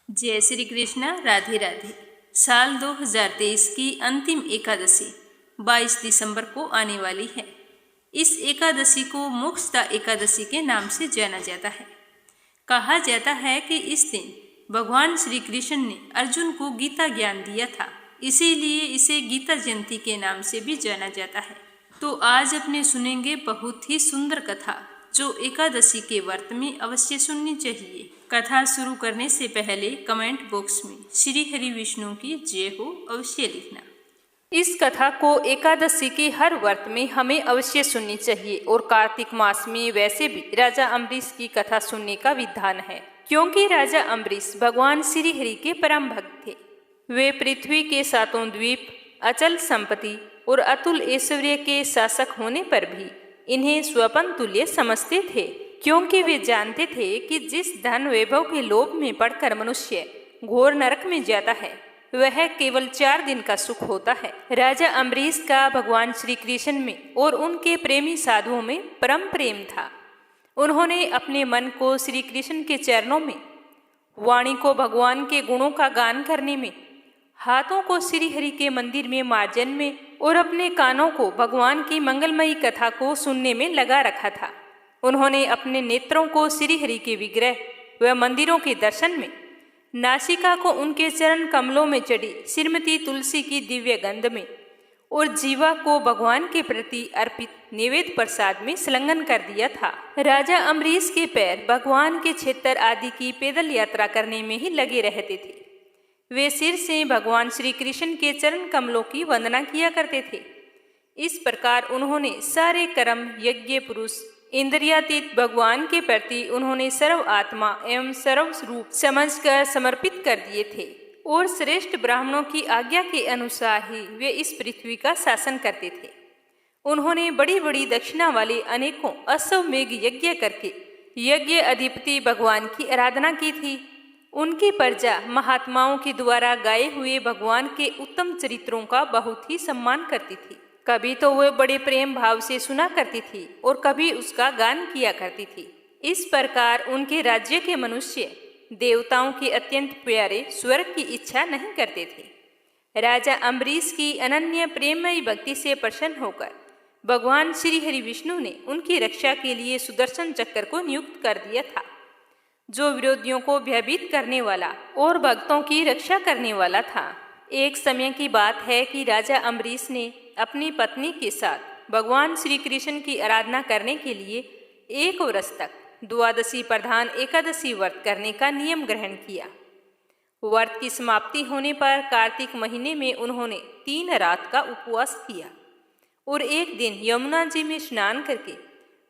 जय श्री कृष्ण। राधे राधे। साल 2023 की अंतिम एकादशी 22 दिसंबर को आने वाली है। इस एकादशी को मोक्षदा एकादशी के नाम से जाना जाता है। कहा जाता है कि इस दिन भगवान श्री कृष्ण ने अर्जुन को गीता ज्ञान दिया था, इसीलिए इसे गीता जयंती के नाम से भी जाना जाता है। तो आज अपने सुनेंगे बहुत ही सुंदर कथा, जो एकादशी के व्रत में अवश्य सुननी चाहिए। कथा शुरू करने से पहले कमेंट बॉक्स में श्री हरि विष्णु की जय हो अवश्य लिखना। इस कथा को एकादशी के हर व्रत में हमें अवश्य सुननी चाहिए और कार्तिक मास में वैसे भी राजा अम्बरीश की कथा सुनने का विधान है, क्योंकि राजा अम्बरीश भगवान श्री हरि के परम भक्त थे। वे पृथ्वी के 7 द्वीप, अचल संपत्ति और अतुल ऐश्वर्य के शासक होने पर भी इन्हें स्वपन तुल्य समझते थे, क्योंकि वे जानते थे कि जिस धन वैभव के लोभ में पड़कर मनुष्य घोर नरक में जाता है, वह केवल 4 दिन का सुख होता है। राजा अम्बरीश का भगवान श्री कृष्ण में और उनके प्रेमी साधुओं में परम प्रेम था। उन्होंने अपने मन को श्री कृष्ण के चरणों में, वाणी को भगवान के गुणों का गान करने में, हाथों को श्री हरि के मंदिर में मार्जन में और अपने कानों को भगवान की मंगलमयी कथा को सुनने में लगा रखा था। उन्होंने अपने नेत्रों को श्री हरि के विग्रह व मंदिरों के दर्शन में, नासिका को उनके चरण कमलों में चढ़ी श्रीमती तुलसी की दिव्य गंध में और जीवा को भगवान के प्रति अर्पित नैवेद्य प्रसाद में संलग्न कर दिया था। राजा अम्बरीश के पैर भगवान के क्षेत्र आदि की पैदल यात्रा करने में ही लगे रहते थे। वे सिर से भगवान श्री कृष्ण के चरण कमलों की वंदना किया करते थे। इस प्रकार उन्होंने सारे कर्म, यज्ञ, पुरुष, इंद्रियातीत भगवान के प्रति उन्होंने सर्व आत्मा एवं सर्व रूप समझकर समर्पित कर दिए थे और श्रेष्ठ ब्राह्मणों की आज्ञा के अनुसार ही वे इस पृथ्वी का शासन करते थे। उन्होंने बड़ी बड़ी दक्षिणा वाले अनेकों अश्वमेघ यज्ञ करके यज्ञ अधिपति भगवान की आराधना की थी। उनकी प्रजा महात्माओं के द्वारा गाए हुए भगवान के उत्तम चरित्रों का बहुत ही सम्मान करती थी। कभी तो वे बड़े प्रेम भाव से सुना करती थी और कभी उसका गान किया करती थी। इस प्रकार उनके राज्य के मनुष्य देवताओं के अत्यंत प्यारे स्वर्ग की इच्छा नहीं करते थे। राजा अम्बरीश की अनन्य प्रेममयी भक्ति से प्रसन्न होकर भगवान श्री हरि विष्णु ने उनकी रक्षा के लिए सुदर्शन चक्र को नियुक्त कर दिया था, जो विरोधियों को भयभीत करने वाला और भक्तों की रक्षा करने वाला था। एक समय की बात है कि राजा अम्बरीश ने अपनी पत्नी के साथ भगवान श्री कृष्ण की आराधना करने के लिए 1 वर्ष तक द्वादशी प्रधान एकादशी व्रत करने का नियम ग्रहण किया। व्रत की समाप्ति होने पर कार्तिक महीने में उन्होंने 3 रात का उपवास किया और एक दिन यमुना जी में स्नान करके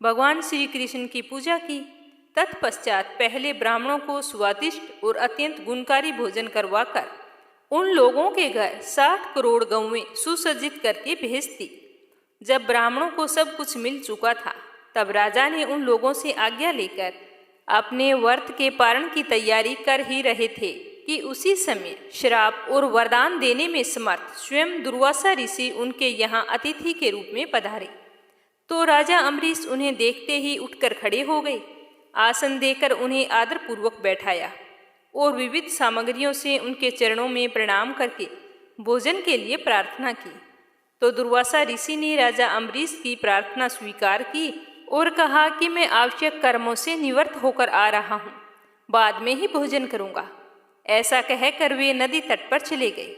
भगवान श्री कृष्ण की पूजा की। तत्पश्चात पहले ब्राह्मणों को स्वादिष्ट और अत्यंत गुणकारी भोजन करवाकर उन लोगों के घर 60 करोड़ गौवें सुसज्जित करके भेज दी। जब ब्राह्मणों को सब कुछ मिल चुका था, तब राजा ने उन लोगों से आज्ञा लेकर अपने व्रत के पारण की तैयारी कर ही रहे थे कि उसी समय श्राप और वरदान देने में समर्थ स्वयं दुर्वासा ऋषि उनके यहाँ अतिथि के रूप में पधारे। तो राजा अम्बरीश उन्हें देखते ही उठकर खड़े हो गए। आसन देकर उन्हें आदरपूर्वक बैठाया और विविध सामग्रियों से उनके चरणों में प्रणाम करके भोजन के लिए प्रार्थना की। तो दुर्वासा ऋषि ने राजा अम्बरीश की प्रार्थना स्वीकार की और कहा कि मैं आवश्यक कर्मों से निवृत्त होकर आ रहा हूँ, बाद में ही भोजन करूँगा। ऐसा कहकर वे नदी तट पर चले गए।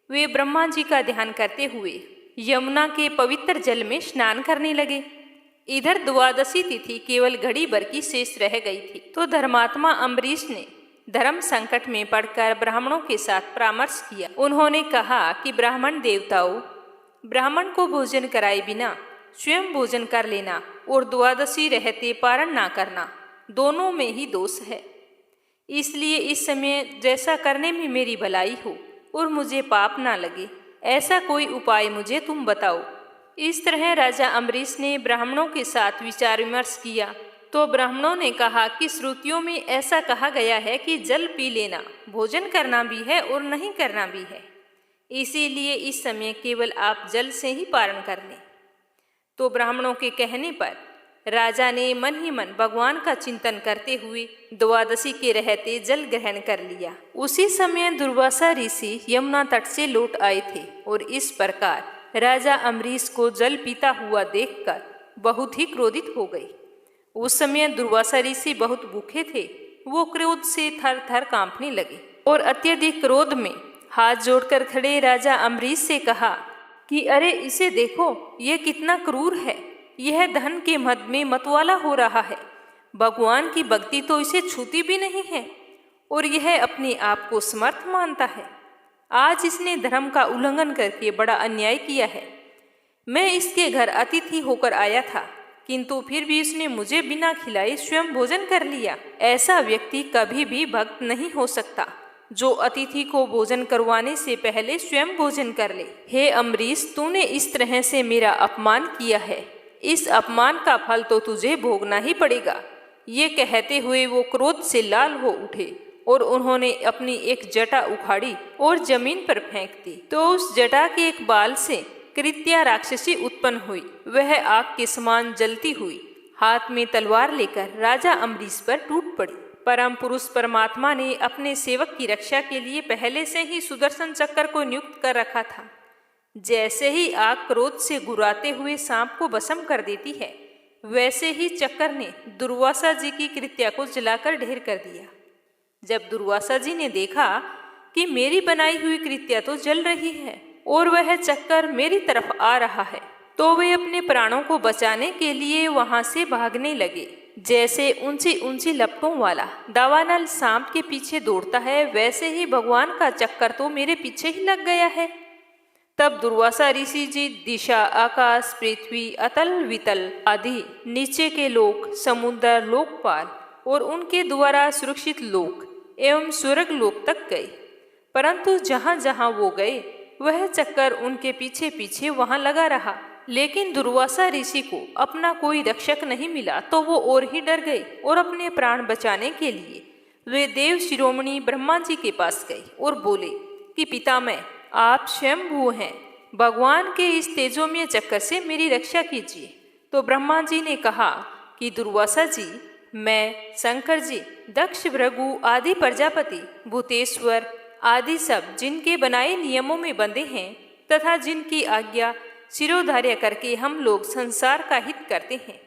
वे ब्रह्मा जी का ध्यान करते हुए यमुना के पवित्र जल में स्नान करने लगे। इधर द्वादशी तिथि केवल घड़ी भर की शेष रह गई थी, तो धर्मात्मा अम्बरीश ने धर्म संकट में पड़कर ब्राह्मणों के साथ परामर्श किया। उन्होंने कहा कि ब्राह्मण देवताओं, ब्राह्मण को भोजन कराए बिना स्वयं भोजन कर लेना और द्वादशी रहते पारण ना करना, दोनों में ही दोष है। इसलिए इस समय जैसा करने में मेरी भलाई हो और मुझे पाप ना लगे, ऐसा कोई उपाय मुझे तुम बताओ। इस तरह राजा अम्बरीश ने ब्राह्मणों के साथ विचार विमर्श किया। तो ब्राह्मणों ने कहा कि श्रुतियों में ऐसा कहा गया है कि जल पी लेना भोजन करना भी है और नहीं करना भी है, इसीलिए इस समय केवल आप जल से ही पारण कर लें। तो ब्राह्मणों के कहने पर राजा ने मन ही मन भगवान का चिंतन करते हुए द्वादशी के रहते जल ग्रहण कर लिया। उसी समय दुर्वासा ऋषि यमुना तट से लौट आए थे और इस प्रकार राजा अम्बरीश को जल पीता हुआ देखकर बहुत ही क्रोधित हो गए। उस समय दुर्वासा ऋषि बहुत भूखे थे। वो क्रोध से थर थर कांपने लगे और अत्यधिक क्रोध में हाथ जोड़कर खड़े राजा अम्बरीश से कहा कि अरे इसे देखो, ये कितना क्रूर है। यह धन के मद में मतवाला हो रहा है। भगवान की भक्ति तो इसे छूती भी नहीं है और यह अपने आप को समर्थ मानता है। आज इसने धर्म का उल्लंघन करके बड़ा अन्याय किया है। मैं इसके घर अतिथि होकर आया था, किंतु फिर भी इसने मुझे बिना खिलाए स्वयं भोजन कर लिया। ऐसा व्यक्ति कभी भी भक्त नहीं हो सकता जो अतिथि को भोजन करवाने से पहले स्वयं भोजन कर ले। हे अम्बरीश, तूने इस तरह से मेरा अपमान किया है। इस अपमान का फल तो तुझे भोगना ही पड़ेगा। ये कहते हुए वो क्रोध से लाल हो उठे और उन्होंने अपनी एक जटा उखाड़ी और जमीन पर फेंक दी। तो उस जटा के एक बाल से कृत्या राक्षसी उत्पन्न हुई। वह आग के समान जलती हुई हाथ में तलवार लेकर राजा अम्बरीश पर टूट पड़ी। परम पुरुष परमात्मा ने अपने सेवक की रक्षा के लिए पहले से ही सुदर्शन चक्र को नियुक्त कर रखा था। जैसे ही आग क्रोध से गुर्राते हुए सांप को भस्म कर देती है, वैसे ही चक्र ने दुर्वासा जी की कृत्या को जलाकर ढेर कर दिया। जब दुर्वासा जी ने देखा कि मेरी बनाई हुई कृत्या तो जल रही है और वह चक्कर मेरी तरफ आ रहा है, तो वे अपने प्राणों को बचाने के लिए वहां से भागने लगे। जैसे ऊंची ऊंची लपटों वाला दावानल सांप के पीछे दौड़ता है, वैसे ही भगवान का चक्कर तो मेरे पीछे ही लग गया है। तब दुर्वासा ऋषि जी दिशा, आकाश, पृथ्वी, अतल वितल आदि नीचे के लोक, समुद्र, लोकपाल और उनके द्वारा सुरक्षित लोक एवं स्वर्ग लोक तक गए। परंतु जहाँ जहाँ वो गए वह चक्कर उनके पीछे पीछे वहाँ लगा रहा। लेकिन दुर्वासा ऋषि को अपना कोई रक्षक नहीं मिला, तो वो और ही डर गए और अपने प्राण बचाने के लिए वे देव शिरोमणि ब्रह्मा जी के पास गए और बोले कि पितामह, आप स्वयंभू हैं, भगवान के इस तेजोमय चक्कर से मेरी रक्षा कीजिए। तो ब्रह्मा जी ने कहा कि दुर्वासा जी, मैं, शंकर जी, दक्ष, भृगु आदि प्रजापति, भूतेश्वर आदि सब जिनके बनाए नियमों में बंधे हैं तथा जिनकी आज्ञा शिरोधार्य करके हम लोग संसार का हित करते हैं,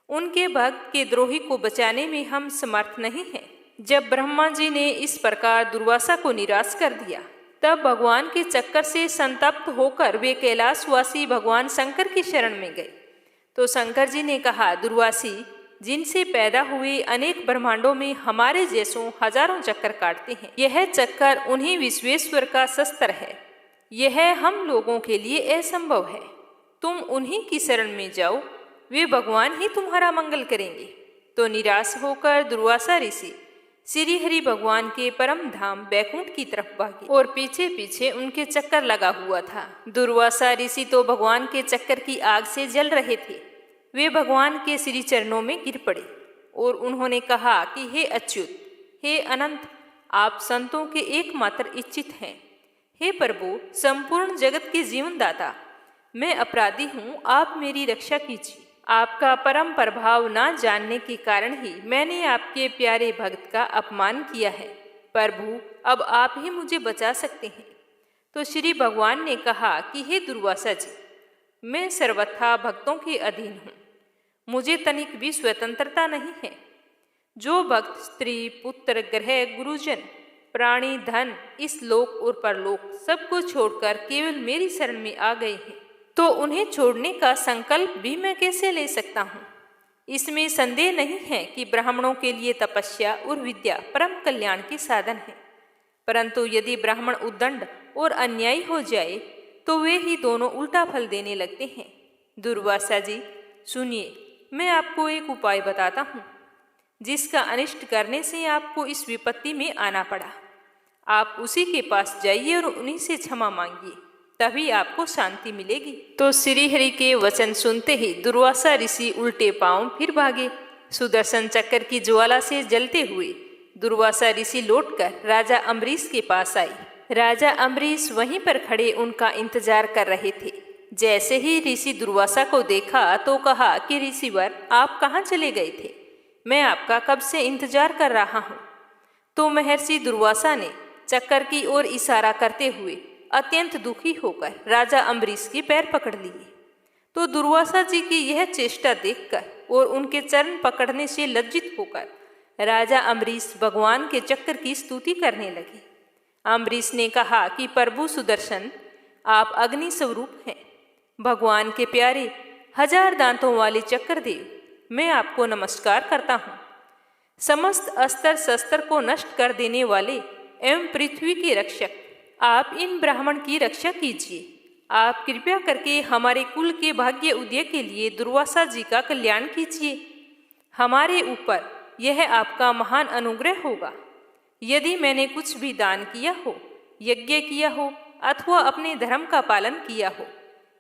उनके भक्त के द्रोही को बचाने में हम समर्थ नहीं हैं। जब ब्रह्मा जी ने इस प्रकार दुर्वासा को निराश कर दिया, तब भगवान के चक्कर से संतप्त होकर वे कैलाशवासी भगवान शंकर की शरण में गए। तो शंकर जी ने कहा, दुर्वासी, जिनसे पैदा हुए अनेक ब्रह्मांडों में हमारे जैसों हजारों चक्कर काटते हैं, यह चक्कर उन्हीं विश्वेश्वर का शस्त्र है। यह हम लोगों के लिए असंभव है। तुम उन्हीं की शरण में जाओ, वे भगवान ही तुम्हारा मंगल करेंगे। तो निराश होकर दुर्वासा ऋषि श्री हरि भगवान के परम धाम बैकुंठ की तरफ भागे और पीछे पीछे उनके चक्कर लगा हुआ था। दुर्वासा ऋषि तो भगवान के चक्कर की आग से जल रहे थे। वे भगवान के श्री चरणों में गिर पड़े और उन्होंने कहा कि हे अच्युत, हे अनंत, आप संतों के एकमात्र इच्छित हैं। हे प्रभु, संपूर्ण जगत के जीवनदाता, मैं अपराधी हूँ, आप मेरी रक्षा कीजिए। आपका परम प्रभाव ना जानने के कारण ही मैंने आपके प्यारे भक्त का अपमान किया है। प्रभु, अब आप ही मुझे बचा सकते हैं। तो श्री भगवान ने कहा कि हे दुर्वासा जी, मैं सर्वथा भक्तों के अधीन हूँ, मुझे तनिक भी स्वतंत्रता नहीं है। जो भक्त स्त्री, पुत्र, ग्रह, गुरुजन, प्राणी, धन, इस लोक और परलोक सबको छोड़कर केवल मेरी शरण में आ गए हैं, तो उन्हें छोड़ने का संकल्प भी मैं कैसे ले सकता हूँ। इसमें संदेह नहीं है कि ब्राह्मणों के लिए तपस्या और विद्या परम कल्याण के साधन है, परंतु यदि ब्राह्मण उद्दंड और अन्यायी हो जाए तो वे ही दोनों उल्टा फल देने लगते हैं। दुर्वासा जी सुनिए, मैं आपको एक उपाय बताता हूँ जिसका अनिष्ट करने से आपको इस विपत्ति में आना पड़ा। आप उसी के पास जाइए और उन्हीं से क्षमा मांगिए, तभी आपको शांति मिलेगी। तो श्री हरि के वचन सुनते ही दुर्वासा ऋषि उल्टे पांव फिर भागे। सुदर्शन चक्र की ज्वाला से जलते हुए दुर्वासा ऋषि लौटकर राजा अम्बरीश के पास आए। राजा अम्बरीश वहीं पर खड़े उनका इंतजार कर रहे थे। जैसे ही ऋषि दुर्वासा को देखा तो कहा कि ऋषिवर, आप कहाँ चले गए थे? मैं आपका कब से इंतजार कर रहा हूँ। तो महर्षि दुर्वासा ने चक्कर की ओर इशारा करते हुए अत्यंत दुखी होकर राजा अम्बरीश के पैर पकड़ लिए। तो दुर्वासा जी की यह चेष्टा देखकर और उनके चरण पकड़ने से लज्जित होकर राजा अम्बरीश भगवान के चक्कर की स्तुति करने लगे। अम्बरीश ने कहा कि प्रभु सुदर्शन, आप अग्नि स्वरूप हैं, भगवान के प्यारे 1000 दांतों वाले चक्कर देव, मैं आपको नमस्कार करता हूँ। समस्त अस्त्र शस्त्र को नष्ट कर देने वाले एवं पृथ्वी के रक्षक, आप इन ब्राह्मण की रक्षा कीजिए। आप कृपया करके हमारे कुल के भाग्य उदय के लिए दुर्वासा जी का कल्याण कीजिए। हमारे ऊपर यह आपका महान अनुग्रह होगा। यदि मैंने कुछ भी दान किया हो, यज्ञ किया हो अथवा अपने धर्म का पालन किया हो,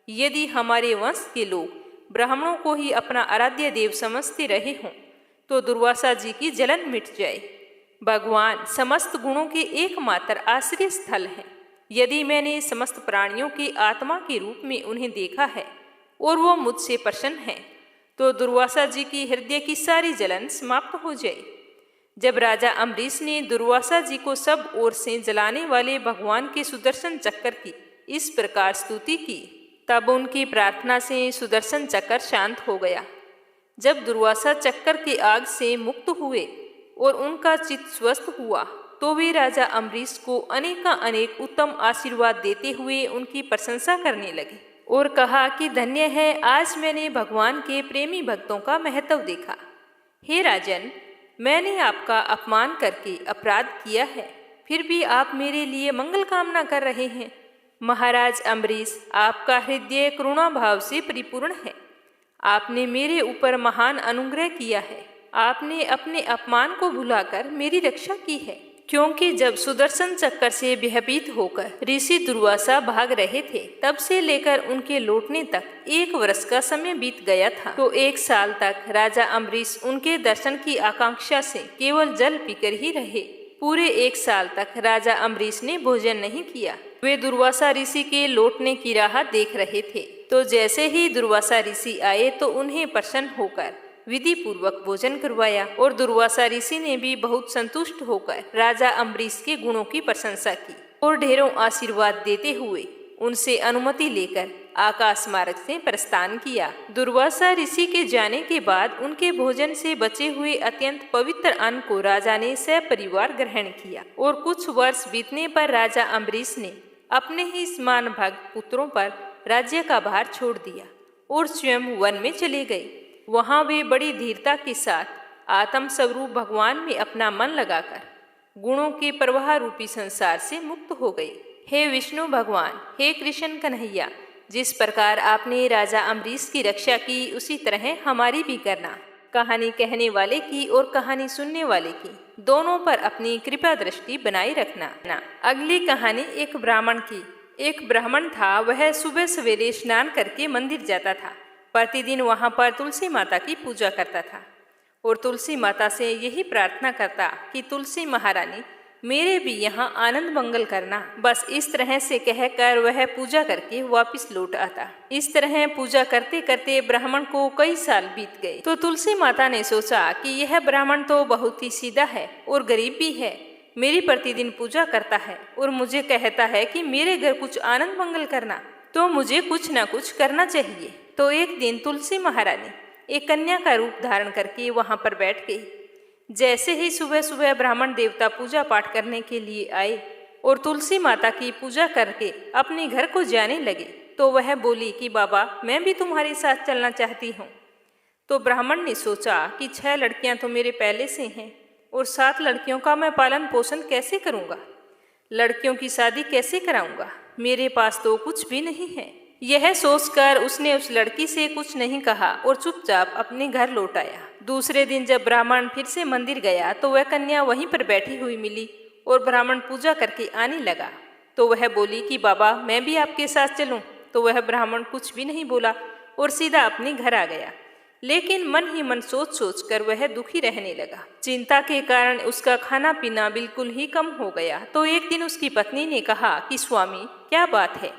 यदि हमारे वंश के लोग ब्राह्मणों को ही अपना आराध्य देव समझते रहे हों, तो दुर्वासा जी की जलन मिट जाए। भगवान समस्त गुणों के एकमात्र आश्रय स्थल हैं। यदि मैंने समस्त प्राणियों की आत्मा के रूप में उन्हें देखा है और वो मुझसे प्रसन्न है, तो दुर्वासा जी की हृदय की सारी जलन समाप्त हो जाए। जब राजा अम्बरीश ने दुर्वासा जी को सब ओर से जलाने वाले भगवान के सुदर्शन चक्कर की इस प्रकार स्तुति की, तब उनकी प्रार्थना से सुदर्शन चक्कर शांत हो गया। जब दुर्वासा चक्कर की आग से मुक्त हुए और उनका चित्त स्वस्थ हुआ, तो वे राजा अम्बरीश को अनेक उत्तम आशीर्वाद देते हुए उनकी प्रशंसा करने लगे और कहा कि धन्य है, आज मैंने भगवान के प्रेमी भक्तों का महत्व देखा। हे राजन, मैंने आपका अपमान करके अपराध किया है, फिर भी आप मेरे लिए मंगल कामना कर रहे हैं। महाराज अम्बरीश, आपका हृदय करुणा भाव से परिपूर्ण है। आपने मेरे ऊपर महान अनुग्रह किया है। आपने अपने अपमान को भुलाकर मेरी रक्षा की है, क्योंकि जब सुदर्शन चक्कर से भयभीत होकर ऋषि दुर्वासा भाग रहे थे, तब से लेकर उनके लौटने तक 1 वर्ष का समय बीत गया था। तो 1 साल तक राजा अम्बरीश उनके दर्शन की आकांक्षा से केवल जल पीकर ही रहे। पूरे 1 साल तक राजा अम्बरीश ने भोजन नहीं किया। वे दुर्वासा ऋषि के लौटने की राह देख रहे थे। तो जैसे ही दुर्वासा ऋषि आए तो उन्हें प्रसन्न होकर विधि पूर्वक भोजन करवाया और दुर्वासा ऋषि ने भी बहुत संतुष्ट होकर राजा अम्बरीश के गुणों की प्रशंसा की और ढेरों आशीर्वाद देते हुए उनसे अनुमति लेकर आकाश मार्ग से प्रस्थान किया। दुर्वासा ऋषि के जाने के बाद उनके भोजन से बचे हुए अत्यंत पवित्र अन्न को राजा ने सपरिवार ग्रहण किया और कुछ वर्ष बीतने पर राजा अम्बरीश ने अपने ही समान भक्त पुत्रों पर राज्य का भार छोड़ दिया और स्वयं वन में चले गए। वहां वे बड़ी धीरता के साथ आत्म स्वरूप भगवान में अपना मन लगाकर गुणों के प्रवाह रूपी संसार से मुक्त हो गए। हे विष्णु भगवान, हे कृष्ण कन्हैया, जिस प्रकार आपने राजा अम्बरीश की रक्षा की, उसी तरह हमारी भी करना। कहानी कहने वाले की और कहानी सुनने वाले की दोनों पर अपनी कृपा दृष्टि बनाए रखना। अगली कहानी एक ब्राह्मण की। एक ब्राह्मण था, वह सुबह सवेरे स्नान करके मंदिर जाता था। प्रतिदिन वहां पर तुलसी माता की पूजा करता था और तुलसी माता से यही प्रार्थना करता कि तुलसी महारानी, मेरे भी यहाँ आनंद मंगल करना। बस इस तरह से कहकर वह पूजा करके वापस लौट आता। इस तरह पूजा करते करते ब्राह्मण को कई साल बीत गए। तो तुलसी माता ने सोचा कि यह ब्राह्मण तो बहुत ही सीधा है और गरीब भी है, मेरी प्रतिदिन पूजा करता है और मुझे कहता है कि मेरे घर कुछ आनंद मंगल करना, तो मुझे कुछ न कुछ करना चाहिए। तो एक दिन तुलसी महारानी एक कन्या का रूप धारण करके वहां पर बैठ गई। जैसे ही सुबह सुबह ब्राह्मण देवता पूजा पाठ करने के लिए आए और तुलसी माता की पूजा करके अपने घर को जाने लगे, तो वह बोली कि बाबा, मैं भी तुम्हारे साथ चलना चाहती हूँ। तो ब्राह्मण ने सोचा कि 6 लड़कियां तो मेरे पहले से हैं और 7 लड़कियों का मैं पालन पोषण कैसे करूँगा, लड़कियों की शादी कैसे कराऊंगा, मेरे पास तो कुछ भी नहीं है। यह सोचकर उसने उस लड़की से कुछ नहीं कहा और चुपचाप अपने घर लौट आया। दूसरे दिन जब ब्राह्मण फिर से मंदिर गया तो वह कन्या वहीं पर बैठी हुई मिली और ब्राह्मण पूजा करके आने लगा। तो वह बोली कि बाबा, मैं भी आपके साथ चलूं। तो वह ब्राह्मण कुछ भी नहीं बोला और सीधा अपने घर आ गया। लेकिन मन ही मन सोच सोच कर वह दुखी रहने लगा। चिंता के कारण उसका खाना पीना बिल्कुल ही कम हो गया। तो एक दिन उसकी पत्नी ने कहा कि स्वामी, क्या बात है,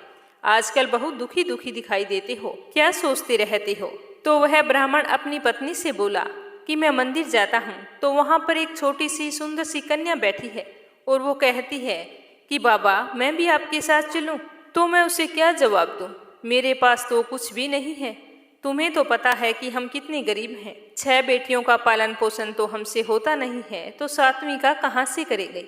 आजकल बहुत दुखी दुखी दिखाई देते हो, क्या सोचते रहते हो? तो वह ब्राह्मण अपनी पत्नी से बोला कि मैं मंदिर जाता हूँ, तो वहाँ पर एक छोटी सी सुंदर सी कन्या बैठी है और वो कहती है कि बाबा मैं भी आपके साथ चलूँ। तो मैं उसे क्या जवाब दूँ? मेरे पास तो कुछ भी नहीं है। तुम्हें तो पता है कि हम कितने गरीब हैं। 6 बेटियों का पालन पोषण तो हमसे होता नहीं है, तो 7वीं का कहाँ से करेंगे?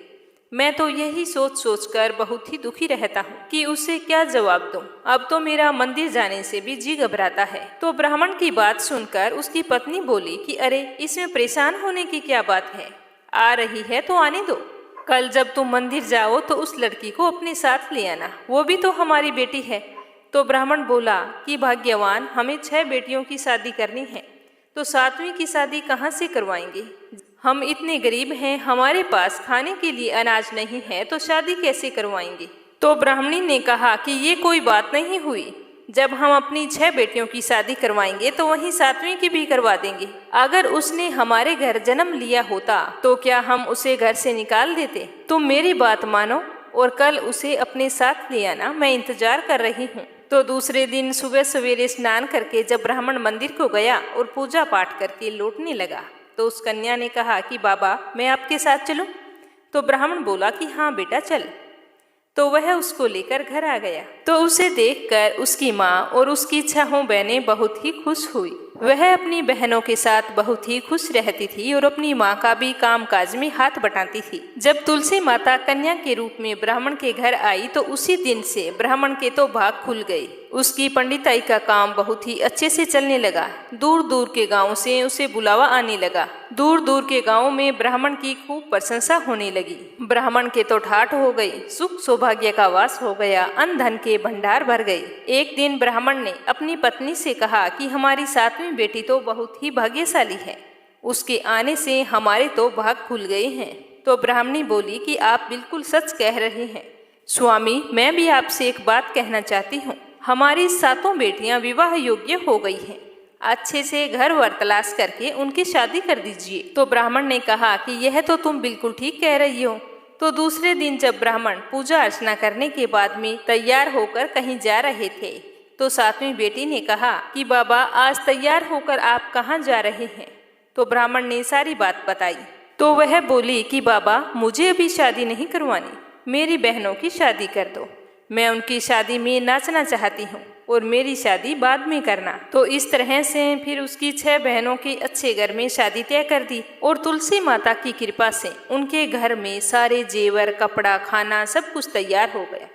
मैं तो यही सोच सोच कर बहुत ही दुखी रहता हूँ कि उसे क्या जवाब दूँ। अब तो मेरा मंदिर जाने से भी जी घबराता है। तो ब्राह्मण की बात सुनकर उसकी पत्नी बोली कि अरे इसमें परेशान होने की क्या बात है, आ रही है तो आने दो। कल जब तुम मंदिर जाओ तो उस लड़की को अपने साथ ले आना, वो भी तो हमारी बेटी है। तो ब्राह्मण बोला कि भाग्यवान, हमें 6 बेटियों की शादी करनी है, तो 7वीं की शादी कहाँ से करवाएंगे? हम इतने गरीब हैं, हमारे पास खाने के लिए अनाज नहीं है, तो शादी कैसे करवाएंगे? तो ब्राह्मणी ने कहा कि ये कोई बात नहीं हुई। जब हम अपनी 6 बेटियों की शादी करवाएंगे तो वहीं 7वीं की भी करवा देंगे। अगर उसने हमारे घर जन्म लिया होता तो क्या हम उसे घर से निकाल देते? तुम मेरी बात मानो और कल उसे अपने साथ ले आना, मैं इंतजार कर रही हूँ। तो दूसरे दिन सुबह सवेरे स्नान करके जब ब्राह्मण मंदिर को गया और पूजा पाठ करके लौटने लगा तो उस कन्या ने कहा कि बाबा मैं आपके साथ चलूं? तो ब्राह्मण बोला कि हाँ बेटा चल। तो वह उसको लेकर घर आ गया। तो उसे देखकर उसकी माँ और उसकी 6 बहनें बहुत ही खुश हुई। वह अपनी बहनों के साथ बहुत ही खुश रहती थी और अपनी माँ का भी कामकाज में हाथ बटाती थी। जब तुलसी माता कन्या के रूप में ब्राह्मण के घर आई तो उसी दिन से ब्राह्मण के तो भाग खुल गए। उसकी पंडिताई का काम बहुत ही अच्छे से चलने लगा। दूर दूर के गांव से उसे बुलावा आने लगा। दूर दूर के गांव में ब्राह्मण की खूब प्रशंसा होने लगी। ब्राह्मण के तो ठाठ हो गई, सुख सौभाग्य का वास हो गया, अन्न धन के भंडार भर गए। एक दिन ब्राह्मण ने अपनी पत्नी से कहा कि हमारी 7वीं बेटी तो बहुत ही भाग्यशाली है, उसके आने से हमारे तो भाग खुल गए हैं। तो ब्राह्मणी बोली कि आप बिल्कुल सच कह रहे हैं स्वामी, मैं भी आपसे एक बात कहना चाहती हूँ। हमारी 7 बेटियां विवाह योग्य हो गई हैं, अच्छे से घर वर तलाश करके उनकी शादी कर दीजिए। तो ब्राह्मण ने कहा कि यह तो तुम बिल्कुल ठीक कह रही हो। तो दूसरे दिन जब ब्राह्मण पूजा अर्चना करने के बाद में तैयार होकर कहीं जा रहे थे तो 7वीं बेटी ने कहा कि बाबा आज तैयार होकर आप कहाँ जा रहे हैं? तो ब्राह्मण ने सारी बात बताई। तो वह बोली कि बाबा मुझे अभी शादी नहीं करवानी, मेरी बहनों की शादी कर दो। मैं उनकी शादी में नाचना चाहती हूँ और मेरी शादी बाद में करना। तो इस तरह से फिर उसकी 6 बहनों की अच्छे घर में शादी तय कर दी और तुलसी माता की कृपा से उनके घर में सारे जेवर, कपड़ा, खाना सब कुछ तैयार हो गया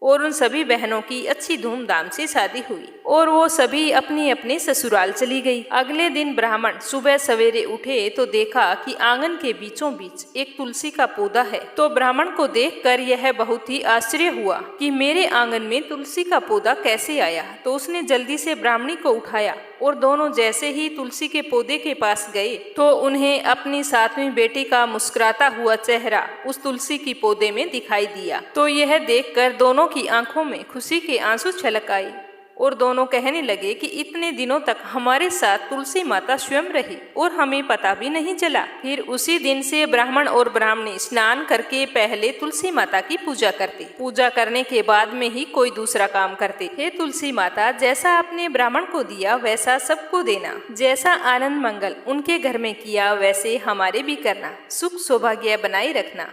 और उन सभी बहनों की अच्छी धूमधाम से शादी हुई और वो सभी अपने अपने ससुराल चली गई। अगले दिन ब्राह्मण सुबह सवेरे उठे तो देखा कि आंगन के बीचों बीच एक तुलसी का पौधा है। तो ब्राह्मण को देखकर यह बहुत ही आश्चर्य हुआ कि मेरे आंगन में तुलसी का पौधा कैसे आया। तो उसने जल्दी से ब्राह्मणी को उठाया और दोनों जैसे ही तुलसी के पौधे के पास गए तो उन्हें अपनी 7वीं बेटी का मुस्कुराता हुआ चेहरा उस तुलसी की पौधे में दिखाई दिया। तो यह देखकर दोनों की आंखों में खुशी के आंसू छलक आए और दोनों कहने लगे कि इतने दिनों तक हमारे साथ तुलसी माता स्वयं रही और हमें पता भी नहीं चला। फिर उसी दिन से ब्राह्मण और ब्राह्मणी स्नान करके पहले तुलसी माता की पूजा करते, पूजा करने के बाद में ही कोई दूसरा काम करते। हे तुलसी माता, जैसा आपने ब्राह्मण को दिया वैसा सबको देना, जैसा आनंद मंगल उनके घर में किया वैसे हमारे भी करना, सुख सौभाग्य बनाए रखना।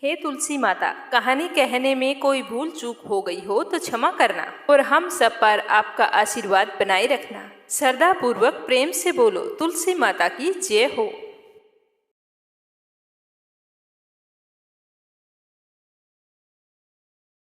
हे तुलसी माता, कहानी कहने में कोई भूल चूक हो गई हो तो क्षमा करना और हम सब पर आपका आशीर्वाद बनाए रखना। श्रद्धा पूर्वक प्रेम से बोलो तुलसी माता की जय हो।